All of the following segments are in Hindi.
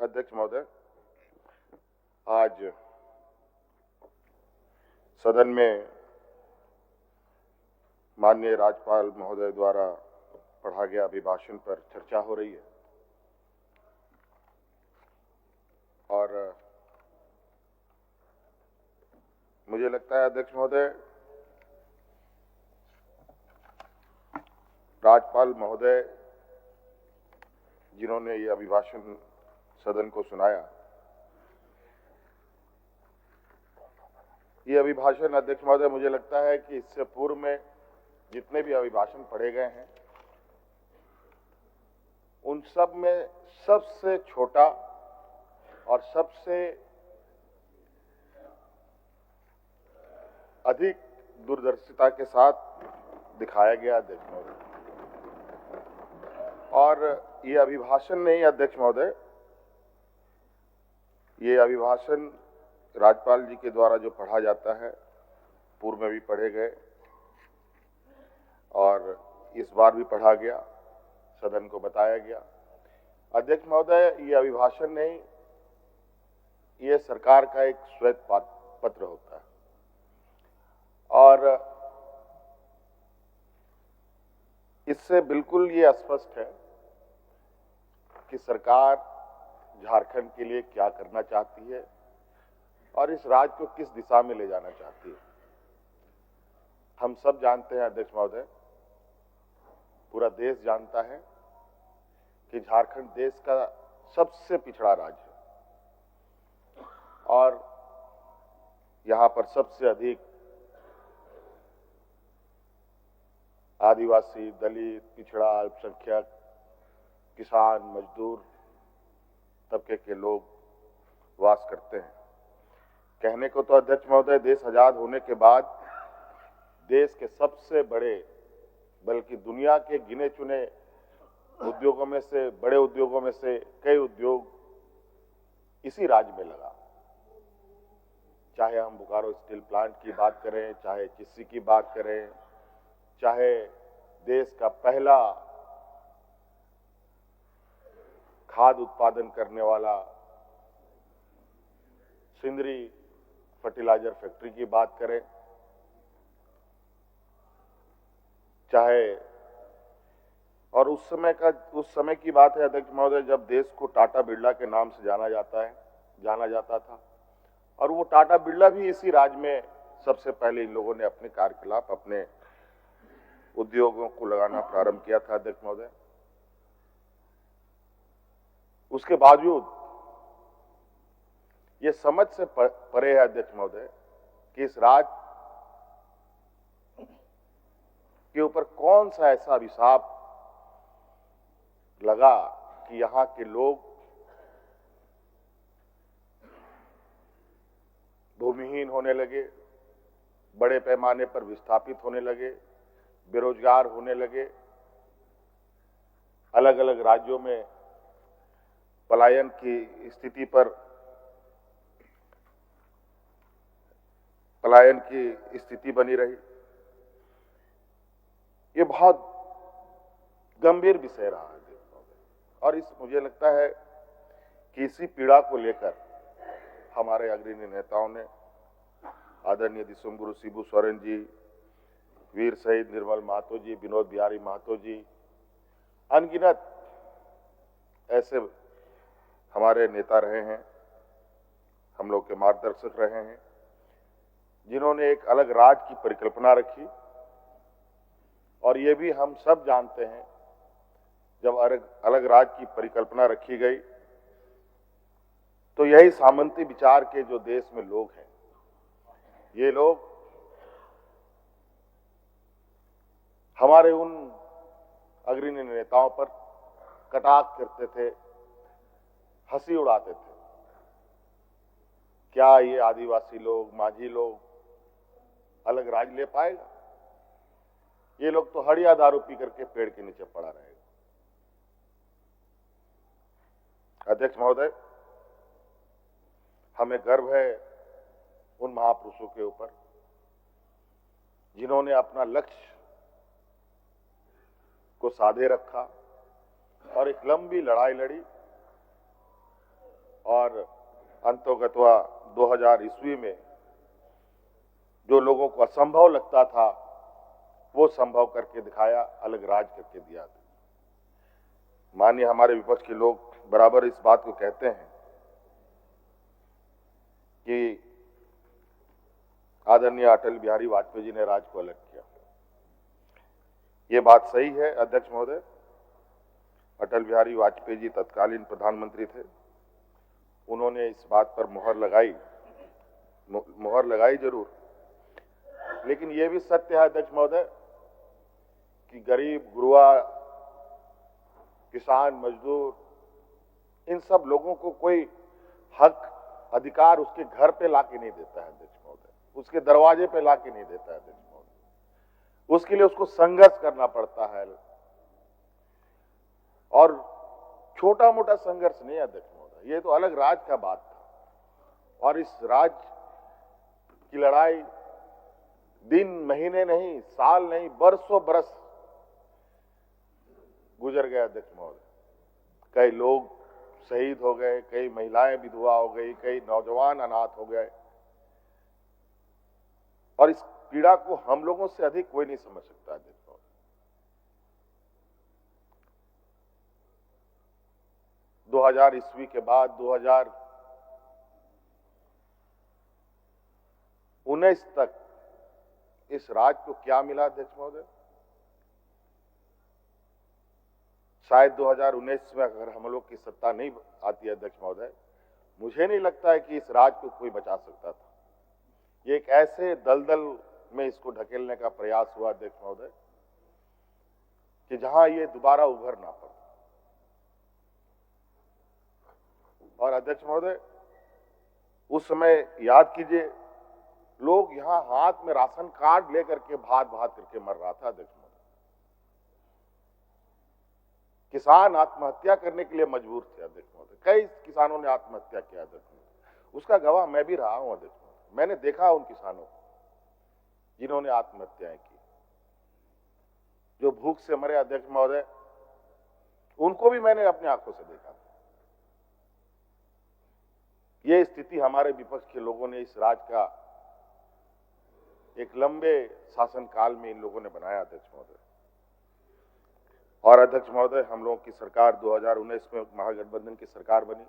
अध्यक्ष महोदय, आज सदन में माननीय राज्यपाल महोदय द्वारा पढ़ा गया अभिभाषण पर चर्चा हो रही है और मुझे लगता है अध्यक्ष महोदय, राज्यपाल महोदय जिन्होंने ये अभिभाषण सदन को सुनाया, ये अभिभाषण अध्यक्ष महोदय मुझे लगता है कि इससे पूर्व में जितने भी अभिभाषण पढ़े गए हैं उन सब में सबसे छोटा और सबसे अधिक दूरदर्शिता के साथ दिखाया गया अध्यक्ष महोदय। और ये अभिभाषण नहीं अध्यक्ष महोदय, ये अभिभाषण राज्यपाल जी के द्वारा जो पढ़ा जाता है, पूर्व में भी पढ़े गए और इस बार भी पढ़ा गया, सदन को बताया गया। अध्यक्ष महोदय, ये अभिभाषण नहीं, ये सरकार का एक श्वेत पत्र होता है और इससे बिल्कुल ये स्पष्ट है कि सरकार झारखंड के लिए क्या करना चाहती है और इस राज्य को किस दिशा में ले जाना चाहती है। हम सब जानते हैं अध्यक्ष महोदय, पूरा देश जानता है कि झारखंड देश का सबसे पिछड़ा राज्य है और यहां पर सबसे अधिक आदिवासी, दलित, पिछड़ा, अल्पसंख्यक, किसान, मजदूर तबके के लोग वास करते हैं। कहने को तो अध्यक्ष महोदय, देश आजाद होने के बाद देश के सबसे बड़े, बल्कि दुनिया के गिने चुने उद्योगों में से, बड़े उद्योगों में से कई उद्योग इसी राज्य में लगा। चाहे हम बोकारो स्टील प्लांट की बात करें, चाहे चिस्सी की बात करें, चाहे देश का पहला खाद उत्पादन करने वाला सिंदरी फर्टिलाइजर फैक्ट्री की बात करें, चाहे और उस समय की बात है अध्यक्ष महोदय जब देश को टाटा बिरला के नाम से जाना जाता था और वो टाटा बिरला भी इसी राज्य में सबसे पहले इन लोगों ने अपने कार्यकलाप, अपने उद्योगों को लगाना प्रारंभ किया था अध्यक्ष महोदय। उसके बावजूद ये समझ से परे है अध्यक्ष महोदय कि इस राज्य के ऊपर कौन सा ऐसा अभिशाप लगा कि यहां के लोग भूमिहीन होने लगे, बड़े पैमाने पर विस्थापित होने लगे, बेरोजगार होने लगे, अलग अलग राज्यों में पलायन की स्थिति बनी रही। ये बहुत गंभीर विषय रहा है और मुझे लगता है कि इसी पीड़ा को लेकर हमारे अग्रणी नेताओं ने, आदरणीय दिसुमगुरु शिबू सोरेन जी, वीर शहीद निर्मल महतो जी, विनोद बिहारी महतो जी, अनगिनत ऐसे हमारे नेता रहे हैं, हम लोग के मार्गदर्शक रहे हैं, जिन्होंने एक अलग राज्य की परिकल्पना रखी। और ये भी हम सब जानते हैं, जब अलग राज्य की परिकल्पना रखी गई तो यही सामंती विचार के जो देश में लोग हैं, ये लोग हमारे उन अग्रणी नेताओं पर कटाक्ष करते थे, हंसी उड़ाते थे। क्या ये आदिवासी लोग, माझी लोग अलग राज्य ले पाएगा? ये लोग तो हड़िया दारू पी करके पेड़ के नीचे पड़ा रहेगा। अध्यक्ष महोदय, हमें गर्व है उन महापुरुषों के ऊपर जिन्होंने अपना लक्ष्य को साधे रखा और एक लंबी लड़ाई लड़ी और अंतोगत्वा 2000 ईस्वी में जो लोगों को असंभव लगता था वो संभव करके दिखाया, अलग राज करके दिया। माननीय हमारे विपक्ष के लोग बराबर इस बात को कहते हैं कि आदरणीय अटल बिहारी वाजपेयी जी ने राज को अलग किया। ये बात सही है अध्यक्ष महोदय। अटल बिहारी वाजपेयी जी तत्कालीन प्रधानमंत्री थे, उन्होंने इस बात पर मुहर लगाई जरूर, लेकिन यह भी सत्य है अध्यक्ष महोदय कि गरीब, गुरुआ, किसान, मजदूर, इन सब लोगों को कोई हक, अधिकार उसके घर पे लाके नहीं देता है अध्यक्ष महोदय, उसके दरवाजे पे लाके नहीं देता है अध्यक्ष महोदय। उसके लिए उसको संघर्ष करना पड़ता है, और छोटा मोटा संघर्ष नहीं अध्यक्ष महोदय, ये तो अलग राज का बात था। और इस राज की लड़ाई दिन, महीने नहीं, साल नहीं, बरसों बरस गुजर गए अध्यक्ष महोदय। कई लोग शहीद हो गए, कई महिलाएं विधवा हो गई, कई नौजवान अनाथ हो गए, और इस पीड़ा को हम लोगों से अधिक कोई नहीं समझ सकता अध्यक्ष महोदय। 2000 ईस्वी के बाद 2019 तक इस राज को क्या मिला अध्यक्ष महोदय? शायद 2019 में अगर हम लोग की सत्ता नहीं आती अध्यक्ष महोदय, मुझे नहीं लगता है कि इस राज को कोई बचा सकता था। ये एक ऐसे दलदल में इसको ढकेलने का प्रयास हुआ अध्यक्ष महोदय कि जहां ये दोबारा उभर ना पाए। और अध्यक्ष महोदय, उस समय याद कीजिए, लोग यहां हाथ में राशन कार्ड लेकर के भात करके मर रहा था अध्यक्ष महोदय। किसान आत्महत्या करने के लिए मजबूर थे अध्यक्ष महोदय, कई किसानों ने आत्महत्या किया अध्यक्ष महोदय। उसका गवाह मैं भी रहा हूं अध्यक्ष महोदय, मैंने देखा उन किसानों को जिन्होंने आत्महत्याएं की, जो भूख से मरे अध्यक्ष महोदय, उनको भी मैंने अपनी आंखों से देखा। ये स्थिति हमारे विपक्ष के लोगों ने इस राज का एक लंबे शासनकाल में इन लोगों ने बनाया अध्यक्ष महोदय। और अध्यक्ष महोदय, हम लोगों की सरकार 2019 में महागठबंधन की सरकार बनी,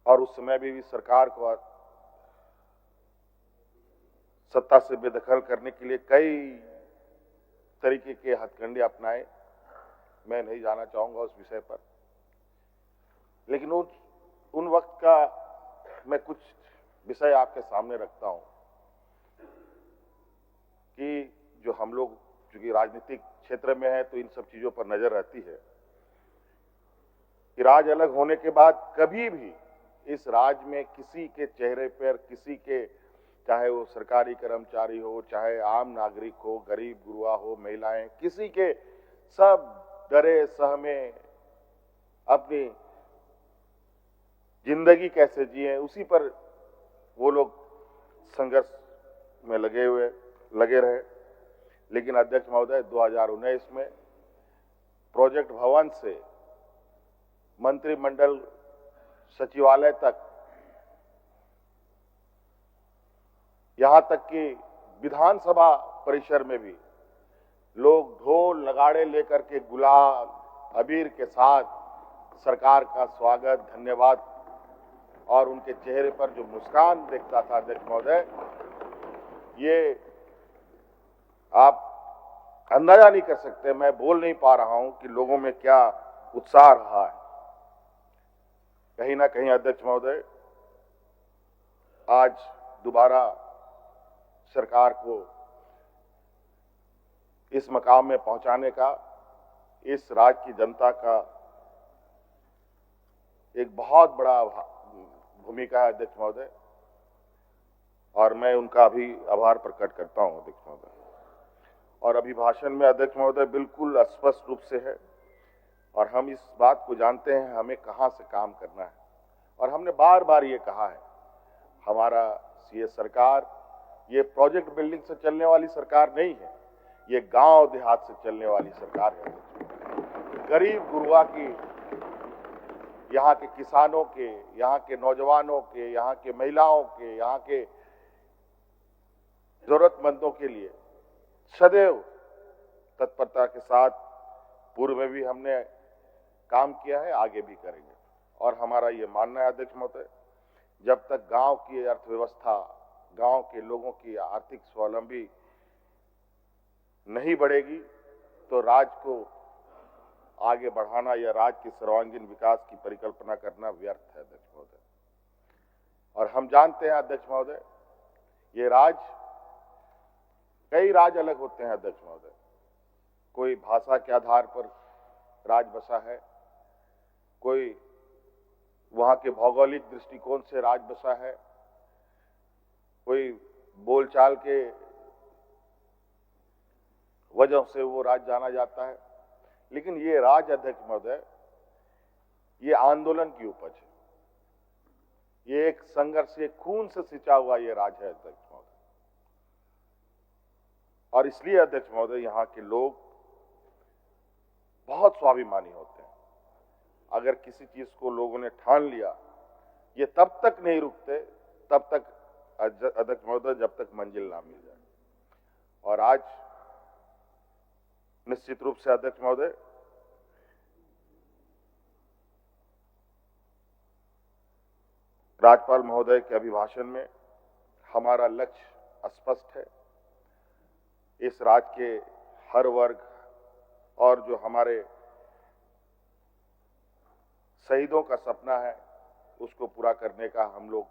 और उस समय भी सरकार को सत्ता से बेदखल करने के लिए कई तरीके के हथकंडे अपनाए। मैं नहीं जाना चाहूंगा उस विषय पर, लेकिन उन वक्त का मैं कुछ विषय आपके सामने रखता हूं कि जो हम लोग चूंकि राजनीतिक क्षेत्र में है तो इन सब चीजों पर नजर रहती है कि राज अलग होने के बाद कभी भी इस राज में किसी के चेहरे पर, किसी के, चाहे वो सरकारी कर्मचारी हो, चाहे आम नागरिक हो, गरीब गुरुआ हो, महिलाएं, किसी के, सब डरे सहमे अपनी जिंदगी कैसे जिए उसी पर वो लोग संघर्ष में लगे रहे। लेकिन अध्यक्ष महोदय, 2019 में प्रोजेक्ट भवन से मंत्रिमंडल सचिवालय तक, यहां तक कि विधानसभा परिसर में भी लोग ढोल नगाड़े लेकर के गुलाल अबीर के साथ सरकार का स्वागत, धन्यवाद, और उनके चेहरे पर जो मुस्कान देखता था अध्यक्ष महोदय, ये आप अंदाजा नहीं कर सकते। मैं बोल नहीं पा रहा हूं कि लोगों में क्या उत्साह रहा है। कहीं ना कहीं अध्यक्ष महोदय, आज दोबारा सरकार को इस मकाम में पहुंचाने का इस राज्य की जनता का एक बहुत बड़ा भूमिका है अध्यक्ष महोदय, और मैं उनका भी आभार प्रकट करता हूं अध्यक्ष महोदय। और अभिभाषण में अध्यक्ष महोदय बिल्कुल स्पष्ट रूप से है, और हम इस बात को जानते हैं हमें कहां से काम करना है, और हमने बार बार ये कहा है, हमारा ये सरकार ये प्रोजेक्ट बिल्डिंग से चलने वाली सरकार नहीं है, ये गांव देहात से चलने वाली सरकार है। गरीब गुरुआ की यहाँ के किसानों के, यहाँ के नौजवानों के, यहाँ के महिलाओं के, यहाँ के जरूरतमंदों के लिए सदैव तत्परता के साथ पूर्व में भी हमने काम किया है, आगे भी करेंगे। और हमारा ये मानना है अध्यक्ष महोदय, जब तक गांव की अर्थव्यवस्था, गांव के लोगों की आर्थिक स्वावलंबी नहीं बढ़ेगी तो राज्य को आगे बढ़ाना या राज्य के सर्वांगीण विकास की परिकल्पना करना व्यर्थ है अध्यक्ष महोदय। और हम जानते हैं अध्यक्ष महोदय, ये कई राज्य अलग होते हैं अध्यक्ष महोदय। कोई भाषा के आधार पर राज्य बसा है, कोई वहां के भौगोलिक दृष्टिकोण से राज्य बसा है, कोई बोलचाल के वजह से वो राज्य जाना जाता है। लेकिन ये राज्य अध्यक्ष महोदय, ये आंदोलन की उपज है, ये एक संघर्ष, ये खून से सिंचा हुआ ये राज्य है अध्यक्ष महोदय। और इसलिए अध्यक्ष महोदय यहाँ के लोग बहुत स्वाभिमानी होते हैं। अगर किसी चीज को लोगों ने ठान लिया, ये तब तक नहीं रुकते, तब तक अध्यक्ष महोदय, जब तक मंजिल ना मिल जाए। और आज निश्चित रूप से अध्यक्ष महोदय, राज्यपाल महोदय के अभिभाषण में हमारा लक्ष्य स्पष्ट है। इस राज्य के हर वर्ग और जो हमारे शहीदों का सपना है, उसको पूरा करने का हम लोग,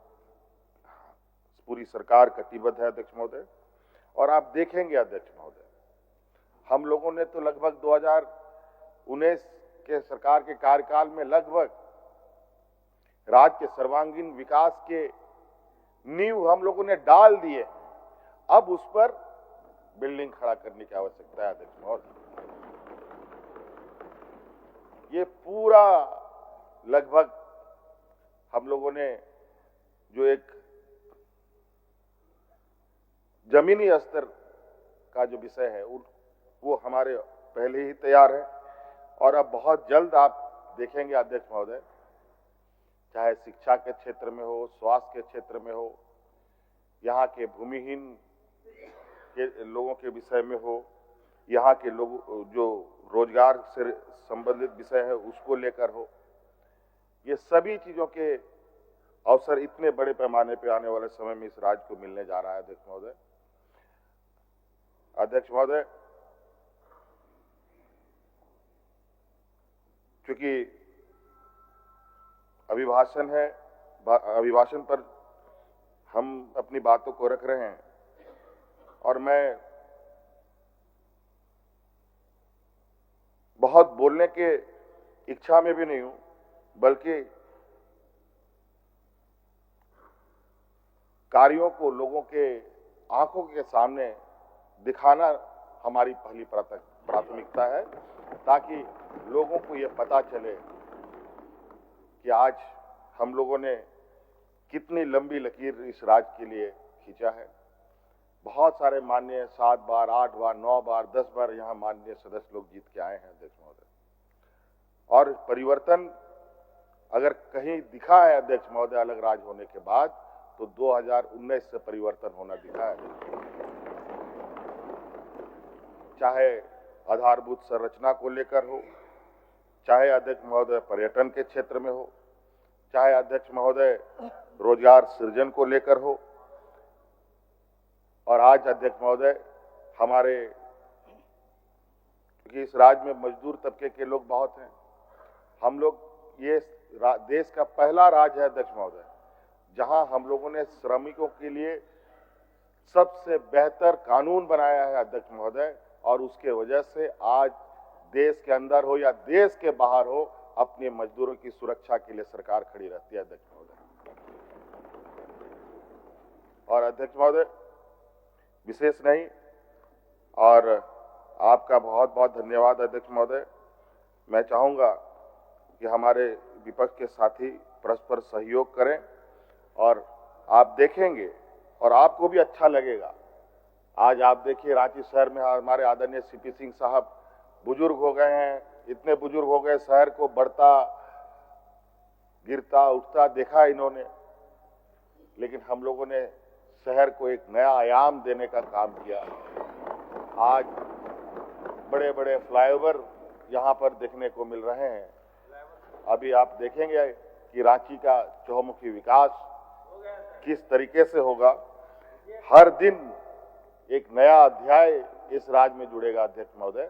पूरी सरकार कटिबद्ध है अध्यक्ष महोदय। और आप देखेंगे अध्यक्ष महोदय, हम लोगों ने तो लगभग 2019 के सरकार के कार्यकाल में लगभग राज्य के सर्वांगीण विकास के नींव हम लोगों ने डाल दिए। अब उस पर बिल्डिंग खड़ा करने की आवश्यकता है अध्यक्ष महोदय। ये पूरा लगभग हम लोगों ने जो एक जमीनी स्तर का जो विषय है वो हमारे पहले ही तैयार है। और अब बहुत जल्द आप देखेंगे अध्यक्ष महोदय, चाहे शिक्षा के क्षेत्र में हो, स्वास्थ्य के क्षेत्र में हो, यहाँ के भूमिहीन के लोगों के विषय में हो, यहाँ के लोग जो रोजगार से संबंधित विषय है उसको लेकर हो, ये सभी चीजों के अवसर इतने बड़े पैमाने पे आने वाले समय में इस राज्य को मिलने जा रहा है अध्यक्ष महोदय। अध्यक्ष महोदय, क्योंकि अभिभाषण है, अभिभाषण पर हम अपनी बातों को रख रहे हैं और मैं बहुत बोलने के इच्छा में भी नहीं हूं, बल्कि कार्यों को लोगों के आंखों के सामने दिखाना हमारी पहली प्राथमिकता है, ताकि लोगों को यह पता चले कि आज हम लोगों ने कितनी लंबी लकीर इस राज्य के लिए खींचा है। बहुत सारे माननीय 7 बार, 8 बार, 9 बार, 10 बार यहाँ माननीय सदस्य लोग जीत के आए हैं अध्यक्ष महोदय। और परिवर्तन अगर कहीं दिखा है अध्यक्ष महोदय अलग राज्य होने के बाद, तो 2019 से परिवर्तन होना दिखा है। चाहे आधारभूत संरचना को लेकर हो, चाहे अध्यक्ष महोदय पर्यटन के क्षेत्र में हो, चाहे अध्यक्ष महोदय रोजगार सृजन को लेकर हो, और आज अध्यक्ष महोदय हमारे, क्योंकि इस राज्य में मजदूर तबके के लोग बहुत हैं, हम लोग ये देश का पहला राज्य है अध्यक्ष महोदय जहां हम लोगों ने श्रमिकों के लिए सबसे बेहतर कानून बनाया है अध्यक्ष महोदय। और उसके वजह से आज देश के अंदर हो या देश के बाहर हो, अपने मजदूरों की सुरक्षा के लिए सरकार खड़ी रहती है अध्यक्ष महोदय। और अध्यक्ष महोदय विशेष नहीं, और आपका बहुत बहुत धन्यवाद अध्यक्ष महोदय। मैं चाहूंगा कि हमारे विपक्ष के साथी परस्पर सहयोग करें, और आप देखेंगे और आपको भी अच्छा लगेगा। आज आप देखिए रांची शहर में हमारे आदरणीय सीपी सिंह साहब बुजुर्ग हो गए हैं, इतने बुजुर्ग हो गए, शहर को बढ़ता गिरता उठता देखा इन्होंने, लेकिन हम लोगों ने शहर को एक नया आयाम देने का काम किया। आज बड़े बड़े फ्लाईओवर यहाँ पर देखने को मिल रहे हैं। अभी आप देखेंगे कि रांची का चहुमुखी विकास किस तरीके से होगा। हर दिन एक नया अध्याय इस राज्य में जुड़ेगा अध्यक्ष महोदय।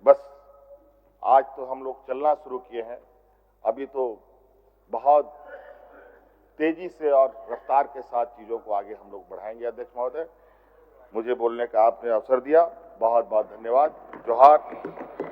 बस आज तो हम लोग चलना शुरू किए हैं, अभी तो बहुत तेजी से और रफ्तार के साथ चीजों को आगे हम लोग बढ़ाएंगे। अध्यक्ष महोदय, मुझे बोलने का आपने अवसर दिया, बहुत बहुत धन्यवाद। जोहार।